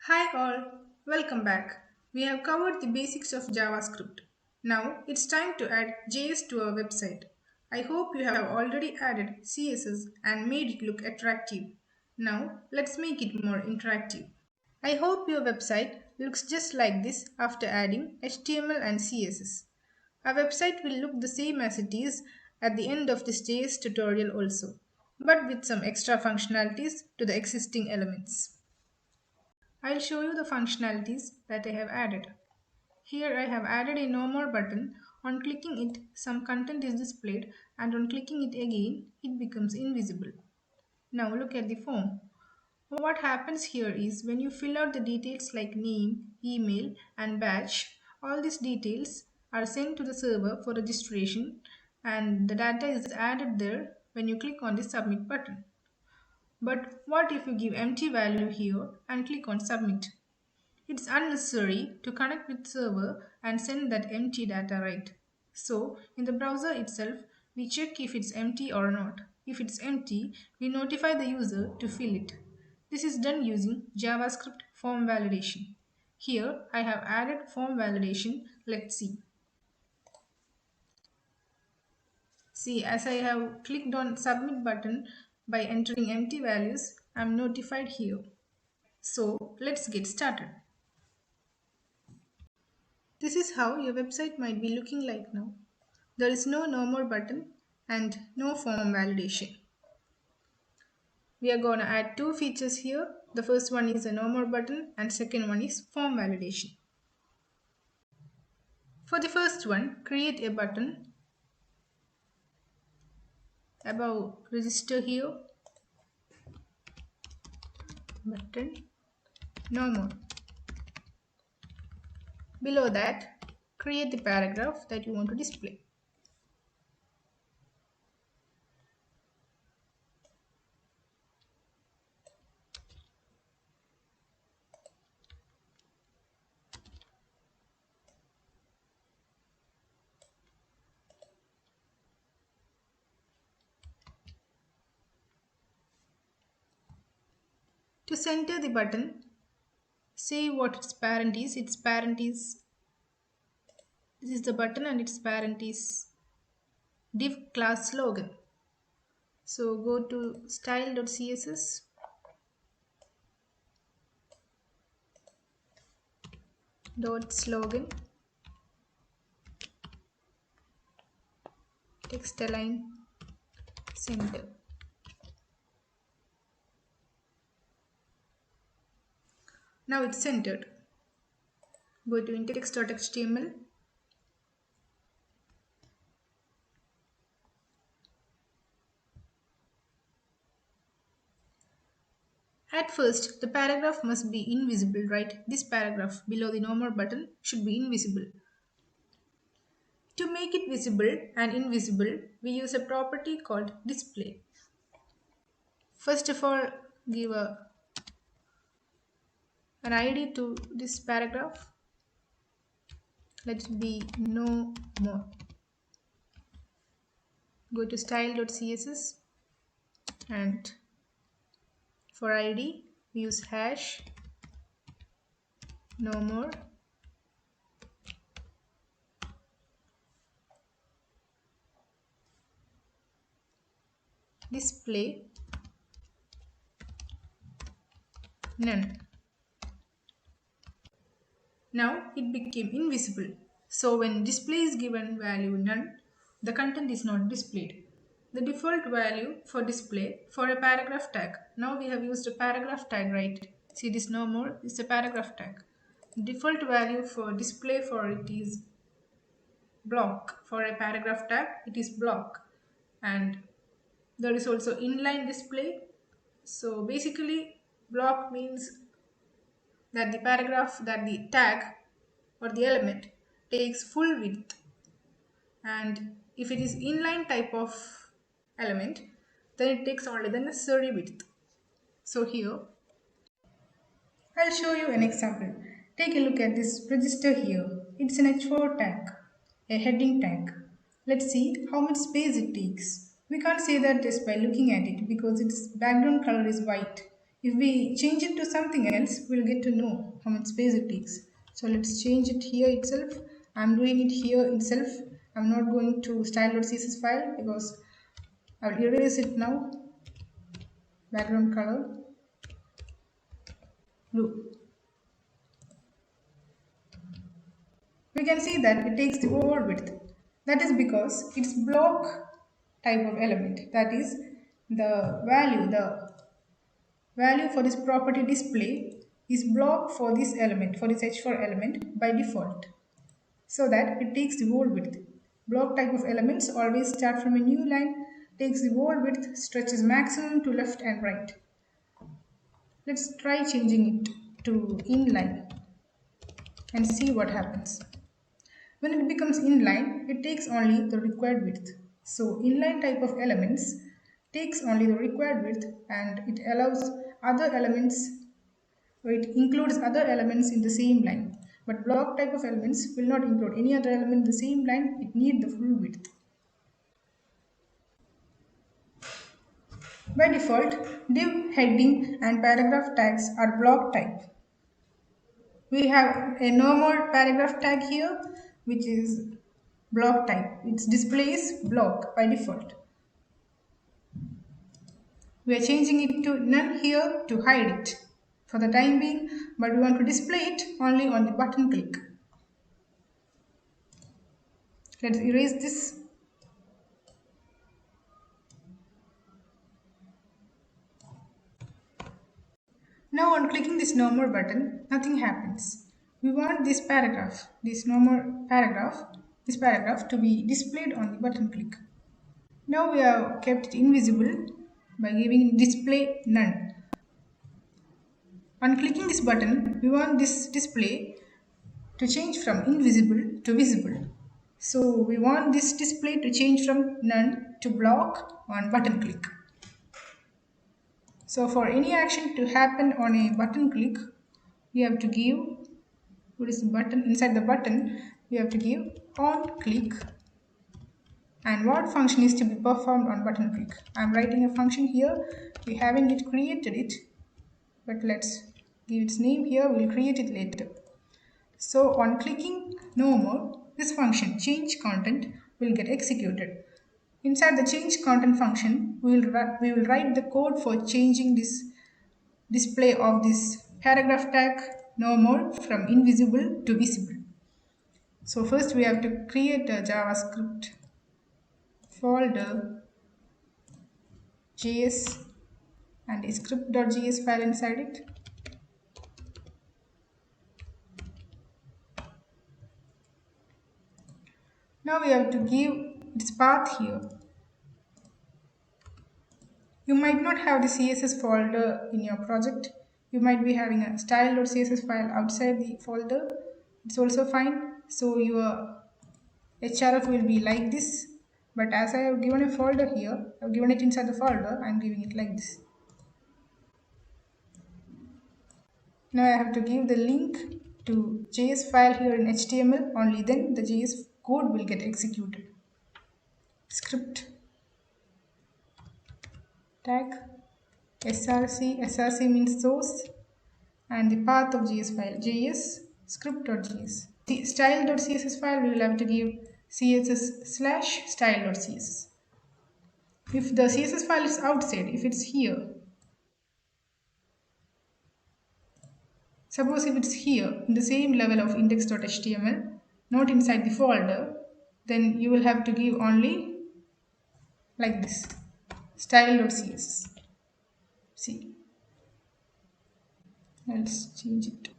Hi all, welcome back. We have covered the basics of JavaScript. Now it's time to add JS to our website. I hope you have already added CSS and made it look attractive. Now let's make it more interactive. I hope your website looks just like this after adding HTML and CSS. Our website will look the same as it is at the end of this JS tutorial also, but with some extra functionalities to the existing elements. I'll show you the functionalities that I have added. Here I have added a no more button. On clicking it, some content is displayed, and on clicking it again, it becomes invisible. Now look at the form. What happens here is when you fill out the details like name, email and badge, all these details are sent to the server for registration and the data is added there when you click on the submit button. But what if you give empty value here and click on submit? It's unnecessary to connect with server and send that empty data, right? So in the browser itself, we check if it's empty or not. If it's empty, we notify the user to fill it. This is done using JavaScript form validation. Here I have added form validation. Let's see. See, as I have clicked on submit button by entering empty values, I'm notified here. So let's get started. This is how your website might be looking like now. There is no more button and no form validation. We are going to add two features here. The first one is a no more button and second one is form validation. For the first one, create a button above register here. Button no more. Below that, create the paragraph that you want to display. To center the button, say what its parent is. Its parent is, this is the button and its parent is div class slogan. So go to style.css, dot slogan, text align, center. Now it's centered. Go to index.html. At first, the paragraph must be invisible, right? This paragraph below the no more button should be invisible. To make it visible and invisible, we use a property called display. First of all, give an ID to this paragraph. Let it be no more. Go to style.css and for ID we use hash no more display none. Now it became invisible. So when display is given value none, the content is not displayed. The default value for display for a paragraph tag. Now we have used a paragraph tag, right? See this no more is a paragraph tag. Default value for display for it is block. For a paragraph tag, it is block. And there is also inline display. So basically block means that the paragraph, that the tag or the element takes full width, and if it is inline type of element then it takes only the necessary width. So here I'll show you an example. Take a look at this register here. It's an H4 tag, a heading tag. Let's see how much space it takes. We can't say that just by looking at it because its background color is white. If we change it to something else, we'll get to know how much space it takes. So let's change it here itself. I'm doing it here itself. I'm not going to style.css file because I'll erase it now. Background color blue. We can see that it takes the overall width. That is because it's block type of element. That is the value for this property display is block for this element, for this h4 element by default. So that it takes the whole width. Block type of elements always start from a new line, takes the whole width, stretches maximum to left and right. Let's try changing it to inline and see what happens. When it becomes inline, it takes only the required width. So inline type of elements takes only the required width and it allows other elements, or it includes other elements in the same line. But block type of elements will not include any other element in the same line, it needs the full width. By default, div, heading and paragraph tags are block type. We have a normal paragraph tag here which is block type. It displays block by default. We are changing it to none here to hide it for the time being, but we want to display it only on the button click. Let's erase this. Now on clicking this no more button, nothing happens. We want this paragraph, this paragraph to be displayed on the button click. Now we have kept it invisible by giving display none. On clicking this button, we want this display to change from invisible to visible. So we want this display to change from none to block on button click. So for any action to happen on a button click, we have to give, what is the button? Inside the button, we have to give on click and what function is to be performed on button click. I am writing a function here, we haven't yet created it, but let's give its name here, we'll create it later. So on clicking no more, this function change content will get executed. Inside the change content function, we will write the code for changing this display of this paragraph tag no more from invisible to visible. So first we have to create a JavaScript folder js and a script.js file inside it. Now we have to give its path here. You might not have the CSS folder in your project. You might be having a style.css file outside the folder. It's also fine. So your href will be like this. But as I have given a folder here, I have given it inside the folder, I am giving it like this. Now I have to give the link to JS file here in HTML, only then the JS code will get executed. Script tag src means source, and the path of JS file JS script.js. The style.css file we will have to give css/style.css. If the CSS file is outside, if it's here, suppose if it's here in the same level of index.html, not inside the folder, then you will have to give only like this, style.css. See, let's change it.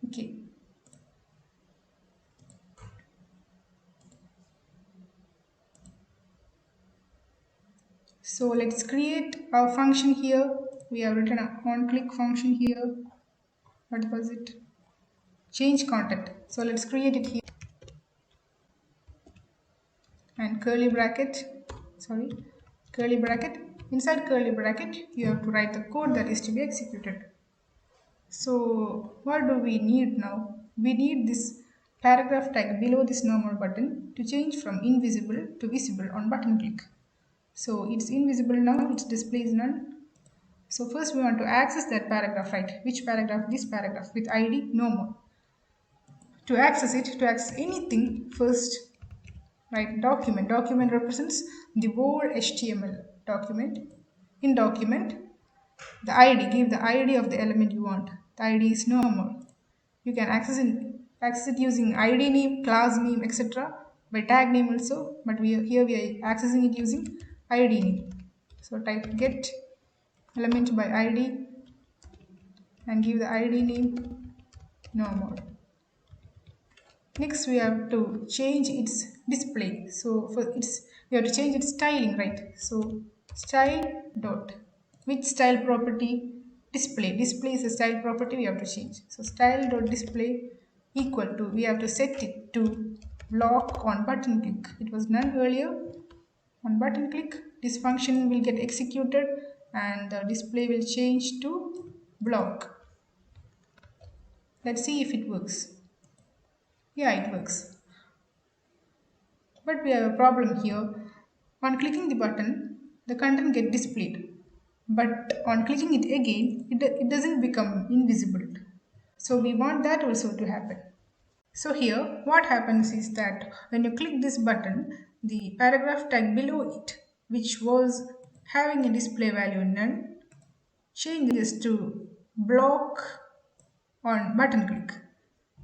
Okay. So let's create our function here. We have written a on-click function here. What was it? Change content. So let's create it here. And curly bracket. Inside curly bracket, you have to write the code that is to be executed. So what do we need now? We need this paragraph tag below this no more button to change from invisible to visible on button click. So it's invisible now, its display is none. So first we want to access that paragraph, right? Which paragraph? This paragraph with ID no more. To access it, to access anything, first write document. Document represents the whole HTML document. In document, the ID, give the ID of the element you want. The ID is no more. You can access it using ID name, class name, etc. by tag name also, but here we are accessing it using ID name. So type get element by ID and give the ID name no more. Next we have to change its display. So for its we have to change its styling, right? So style dot which style property display. Display is a style property we have to change. So style dot display equal to, we have to set it to block on button click. It was none earlier. On button click, this function will get executed and the display will change to block. Let's see if it works. Yeah, it works. But we have a problem here. On clicking the button, the content gets displayed. But on clicking it again, it doesn't become invisible. So we want that also to happen. So here, what happens is that when you click this button, the paragraph tag below it, which was having a display value none, changes to block on button click.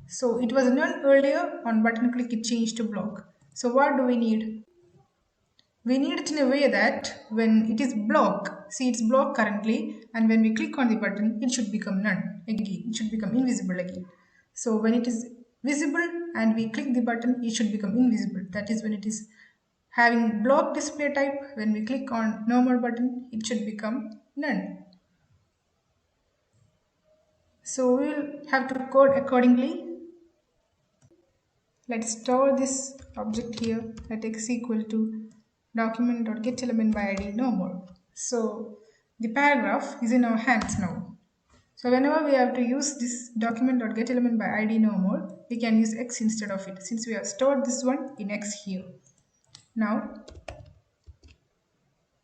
So it was none earlier, on button click it changed to block. So what do we need? We need it in a way that when it is block, see it's block currently, and when we click on the button, it should become none again. It should become invisible again. So when it is visible and we click the button, it should become invisible. That is when it is having block display type. When we click on normal button, it should become none. So we will have to code accordingly. Let's store this object here at x equal to document.getElementById by id no more. So the paragraph is in our hands now. So whenever we have to use this document.getElementById by id no more, we can use x instead of it, since we have stored this one in x here. Now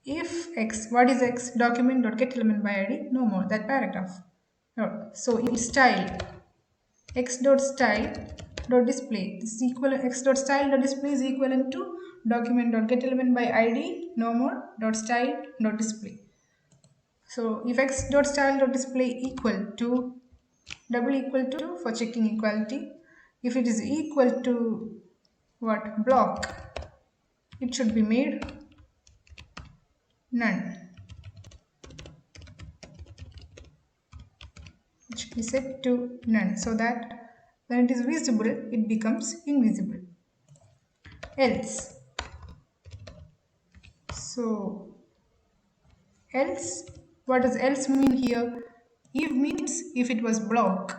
if x, what is x? Document.getElementById by id no more, that paragraph. So its style x dot style dot display, this is equal, x dot style dot display is equivalent to document dot get element by id no more dot style dot display. So if x dot style dot display equal to double equal to for checking equality, if it is equal to what block, it should be made none. It should be set to none, so that when it is visible, it becomes invisible. Else, so else, what does else mean here? If means if it was block.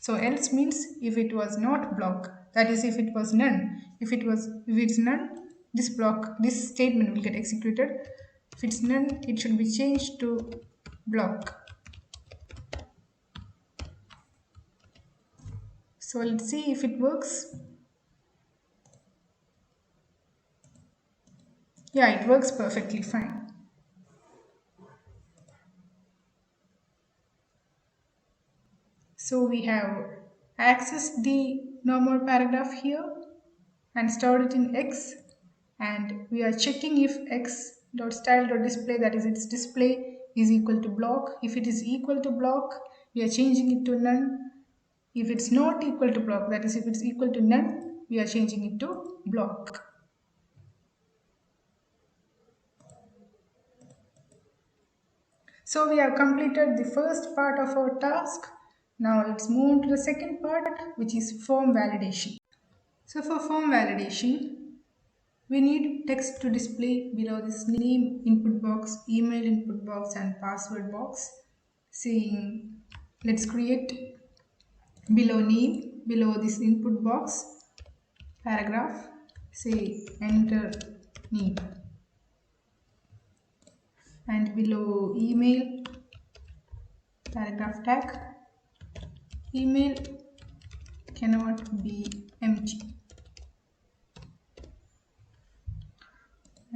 So else means if it was not block, that is if it was none. If it's none, this block, this statement will get executed. If it's none, it should be changed to block. So let's see if it works. Yeah, it works perfectly fine. So we have accessed the normal paragraph here and stored it in x, and we are checking if x dot style dot display, that is its display, is equal to block. If it is equal to block, we are changing it to none. If it's not equal to block, that is if it's equal to none, we are changing it to block. So we have completed the first part of our task. Now let's move on to the second part, which is form validation. So for form validation, we need text to display below this name input box, email input box, and password box. Saying, let's create below name, below this input box paragraph, say enter name, and below email paragraph tag, email cannot be empty,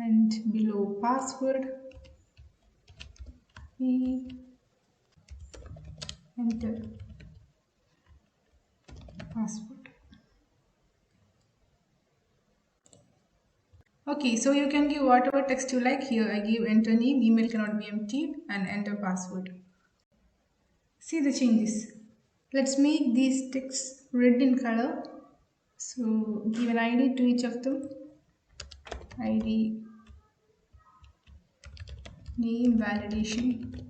and below password we enter password. Okay, so you can give whatever text you like. Here I give enter name, email cannot be empty, and enter password. See the changes. Let's make these texts red in color. So give an ID to each of them. ID, name, validation,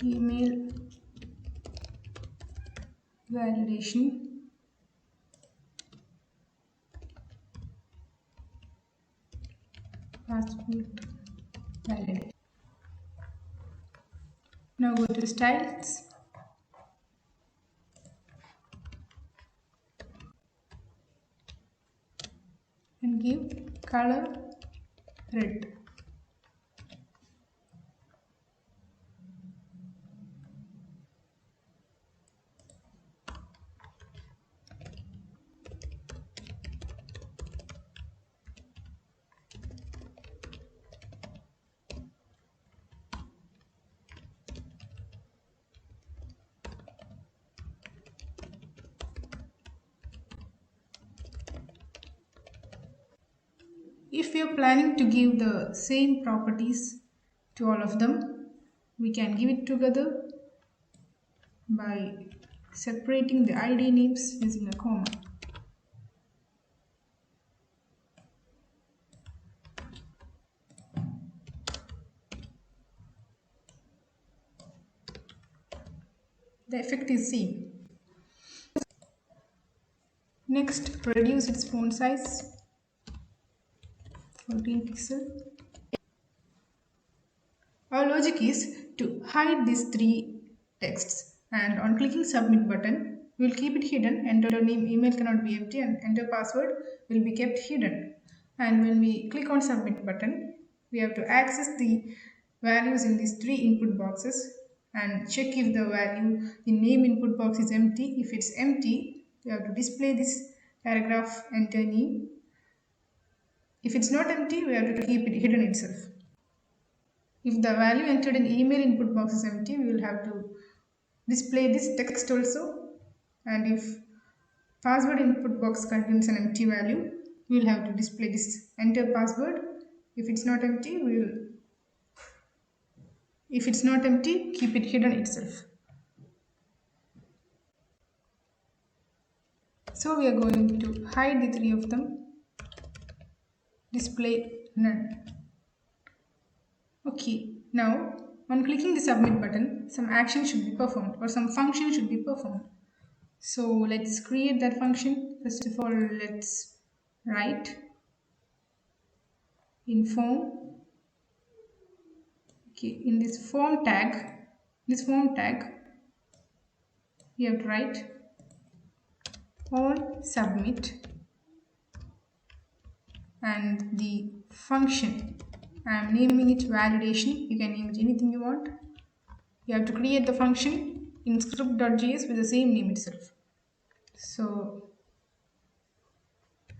email, validation, password, validation. Now go to styles and give color red. If we are planning to give the same properties to all of them, we can give it together by separating the ID names using a comma. The effect is same. Next, reduce its font size 14 pixel. Our logic is to hide these three texts, and on clicking submit button, we will keep it hidden. Enter name, email cannot be empty, and enter password will be kept hidden. And when we click on submit button, we have to access the values in these three input boxes and check if the value in name input box is empty. If it's empty, we have to display this paragraph enter name. If it's not empty, we have to keep it hidden itself. If the value entered in email input box is empty, we will have to display this text also. And if password input box contains an empty value, we will have to display this enter password. If it's not empty, keep it hidden itself. So we are going to hide the three of them. Display none. Okay, now on clicking the submit button, some action should be performed or some function should be performed. So let's create that function. First of all, let's write in form. Okay, in this form tag, we have to write on submit and the function. I am naming it validation. You can name it anything you want. You have to create the function in script.js with the same name itself. So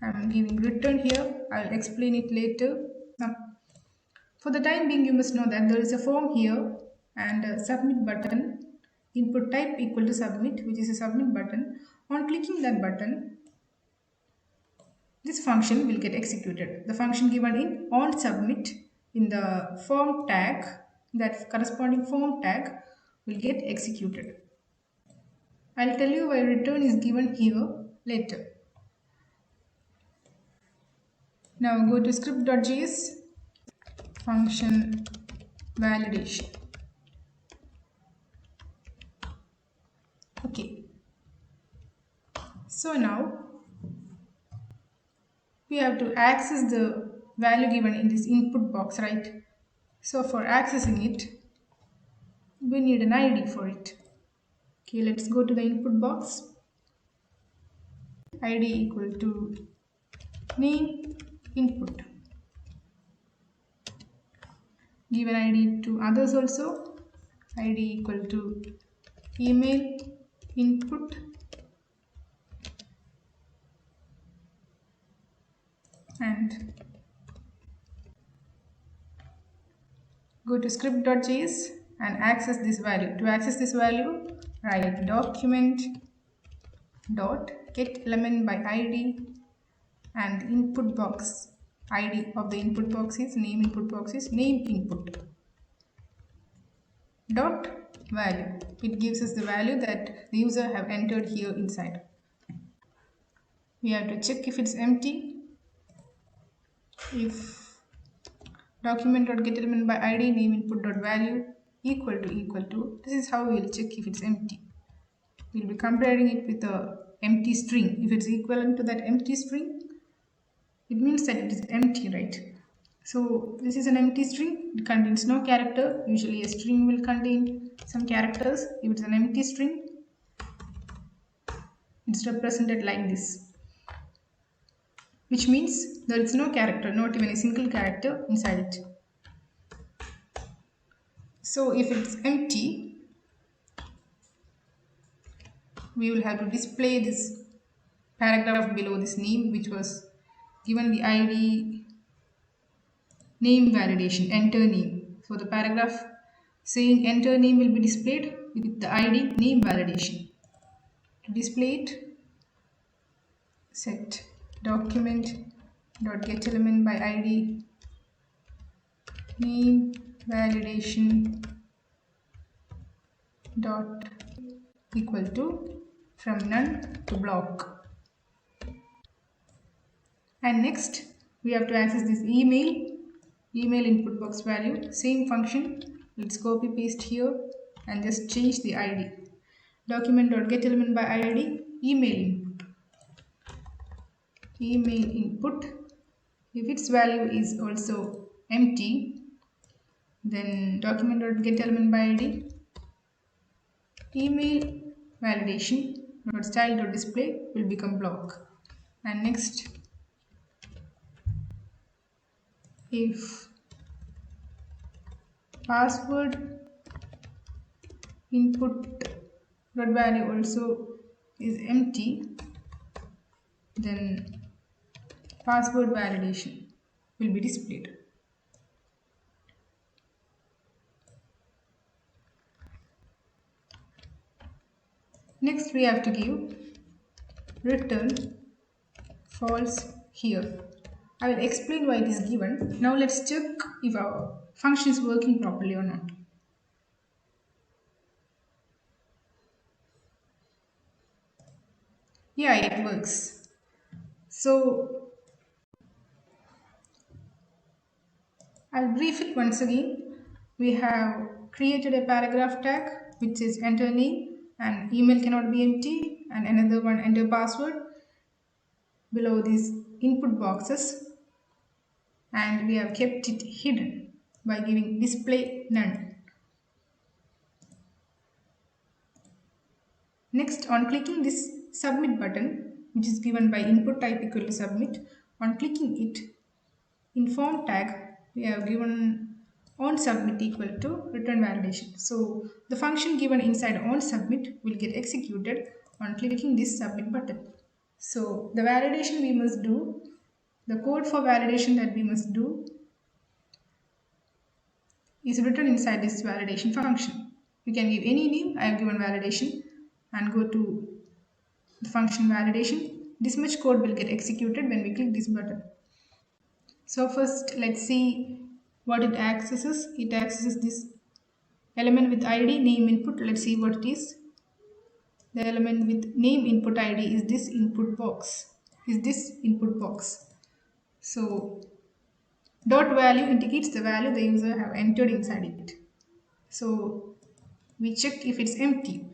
I am giving return here. I'll explain it later. Now, for the time being, you must know that there is a form here and a submit button. Input type equal to submit, which is a submit button. On clicking that button, this function will get executed. The function given in on submit in the form tag, that corresponding form tag will get executed. I'll tell you why return is given here later. Now go to script.js, function validation. Okay. So now we have to access the value given in this input box, right? So for accessing it, we need an ID for it. Okay, let's go to the input box. ID equal to name input. Give an ID to others also. ID equal to email input. and go to script.js and access this value. To access this value, write document dot get element by id, and input box id of the input box is name input dot value. It gives us the value that the user have entered here inside. We have to check if it's empty. If document.getElementById name input dot value equal to, this is how we will check if it's empty. We'll be comparing it with a empty string. If it's equivalent to that empty string, it means that it is empty, right? So this is an empty string. It contains no character. Usually a string will contain some characters. If it's an empty string, it's represented like this, which means there is no character, not even a single character inside it. So if it's empty, we will have to display this paragraph below this name, which was given the id name validation, enter name. So the paragraph saying enter name will be displayed with the id name validation. To display it, set document dot get element by id name validation dot equal to from none to block. And next we have to access this email input box value. Same function, let's copy paste here and just change the id. Document.getElementById email input. If its value is also empty, then document.getElementById email validation style.display will become block. And next, if password input dot value also is empty, then password validation will be displayed. Next we have to give return false here. I will explain why it is given. Now let's check if our function is working properly or not. Yeah, it works. So I'll brief it once again. We have created a paragraph tag which is enter name and email cannot be empty, and another one enter password below these input boxes, and we have kept it hidden by giving display none. Next, on clicking this submit button, which is given by input type equal to submit, on clicking it, in form tag we have given on submit equal to return validation. So the function given inside on submit will get executed on clicking this submit button. So the validation we must do, the code for validation that we must do is written inside this validation function. You can give any name. I have given validation, and go to the function validation. This much code will get executed when we click this button. So first let's see what it accesses. It accesses this element with id name input. Let's see what it is. The element with name input id is this input box. So dot value indicates the value the user have entered inside it. So we check if it's empty.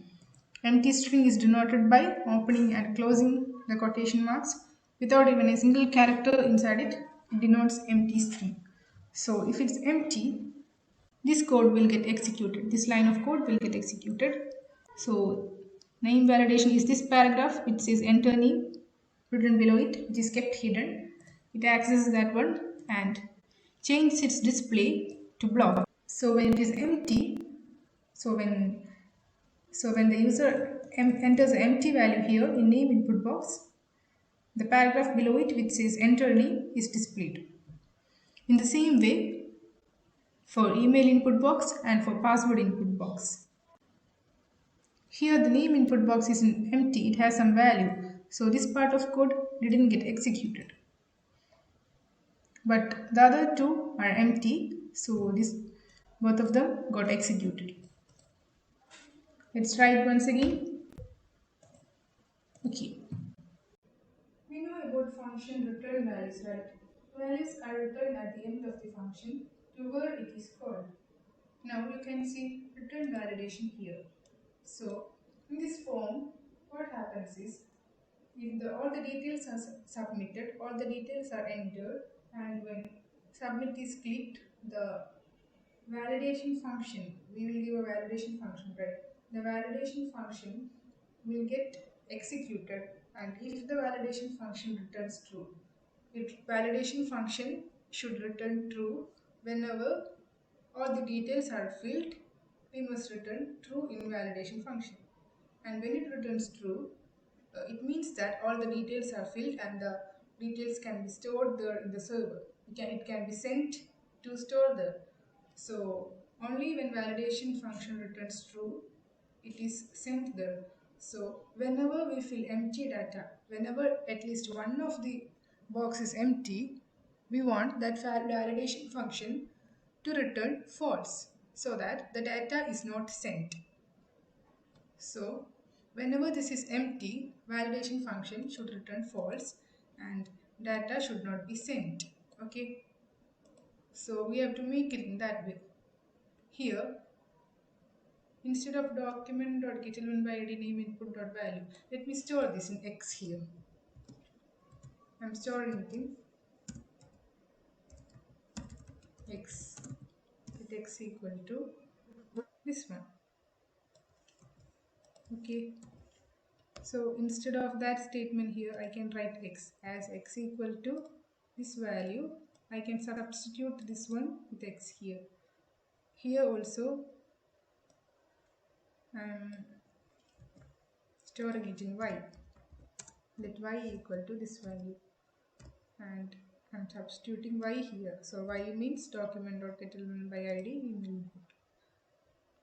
Empty string is denoted by opening and closing the quotation marks without even a single character inside it. It denotes empty string. So if it's empty, this code will get executed. This line of code will get executed. So name validation is this paragraph which says enter name written below it, which is kept hidden. It accesses that one and changes its display to block. So when it is empty, so when the user enters an empty value here in name input box, The paragraph below it which says enter name is displayed. In the same way for email input box and for password input box. Here the name input box is empty, it has some value. So this part of code didn't get executed. But the other two are empty, so this both of them got executed. Let's try it once again. Okay. We know about function return values, right? Values are returned at the end of the function to where it is called. Now you can see return validation here. So in this form, what happens is if all the details are submitted, all the details are entered, and when submit is clicked, the validation function, we will give a validation function, right? The validation function will get executed, and if the validation function returns true, validation function should return true whenever all the details are filled. We must return true in validation function, and when it returns true, it means that all the details are filled and the details can be stored there in the server. It can be sent to store there. So only when validation function returns true, it is sent there. So whenever we fill empty data, whenever at least one of the box is empty, we want that validation function to return false so that the data is not sent. So whenever this is empty, validation function should return false and data should not be sent. Okay. So we have to make it in that way. Here, instead of document.getElementById name input.value, let me store this in X here. I'm storing it in X. Let X equal to this one. Okay. So instead of that statement here, I can write X as X equal to this value. I can substitute this one with X here. Here also I am storing it in Y. Let Y equal to this value, and I'm substituting Y here. So Y means document.getElementById email input.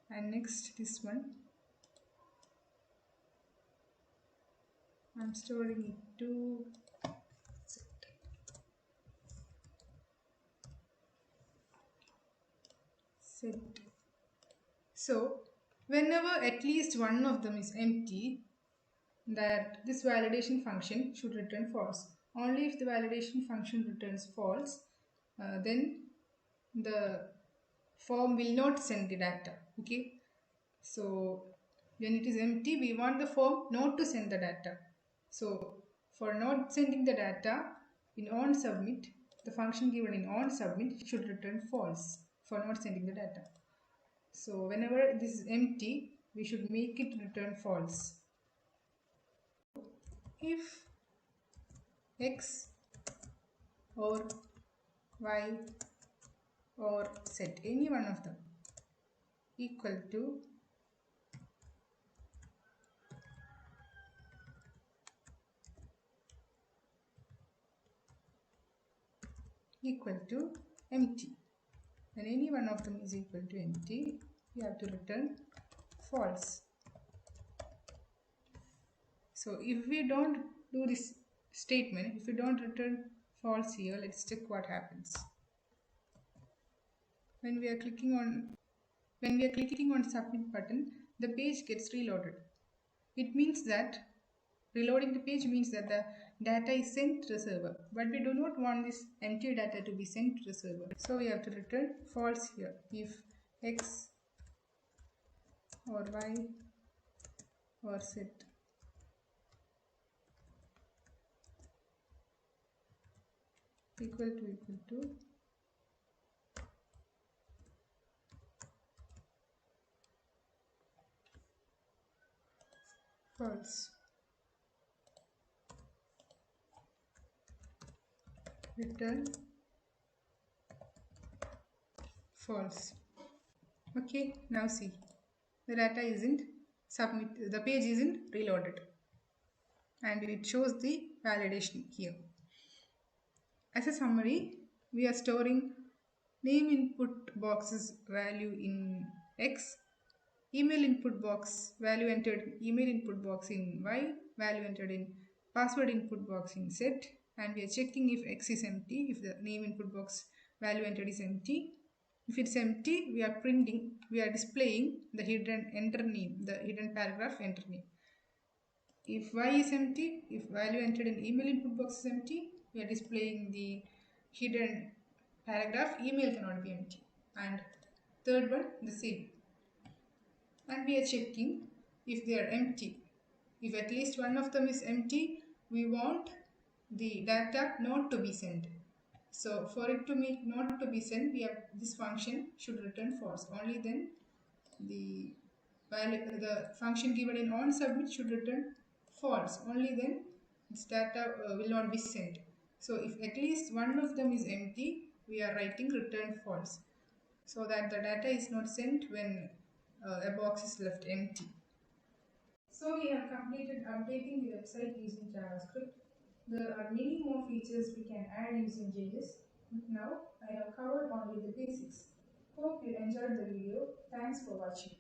And next this one, I'm storing it to set. So whenever at least one of them is empty, that this validation function should return false. Only if the validation function returns false, then the form will not send the data. Okay. So when it is empty, we want the form not to send the data. So for not sending the data in on submit, the function given in on submit should return false for not sending the data. So whenever this is empty, we should make it return false. If X or Y or set, any one of them, equal to empty, when any one of them is equal to empty, we have to return false. So if we don't do this statement, if we don't return false here, let's check what happens. When we are clicking on submit button, the page gets reloaded. It means that reloading the page means that the data is sent to the server, but we do not want this empty data to be sent to the server. So we have to return false here if X or Y or set equal to false. Return false. Okay, now see, the data isn't submit, the page isn't reloaded. and it shows the validation here. As a summary, we are storing name input box's value in X, email input box value entered email input box in Y, value entered in password input box in Z, and we are checking if X is empty, if the name input box value entered is empty. If it's empty, we are displaying the hidden enter name, the hidden paragraph enter name. If Y is empty, if value entered in email input box is empty, we are displaying the hidden paragraph email cannot be empty. And third one, the same. And we are checking if they are empty. If at least one of them is empty, we want the data not to be sent. So for it to make not to be sent, we have this function should return false. Only then the value, the function given in on submit should return false. Only then this data will not be sent. So if at least one of them is empty, we are writing return false so that the data is not sent when a box is left empty. So we have completed updating the website using JavaScript. There are many more features we can add using JS. Now I have covered only the basics. Hope you enjoyed the video. Thanks for watching.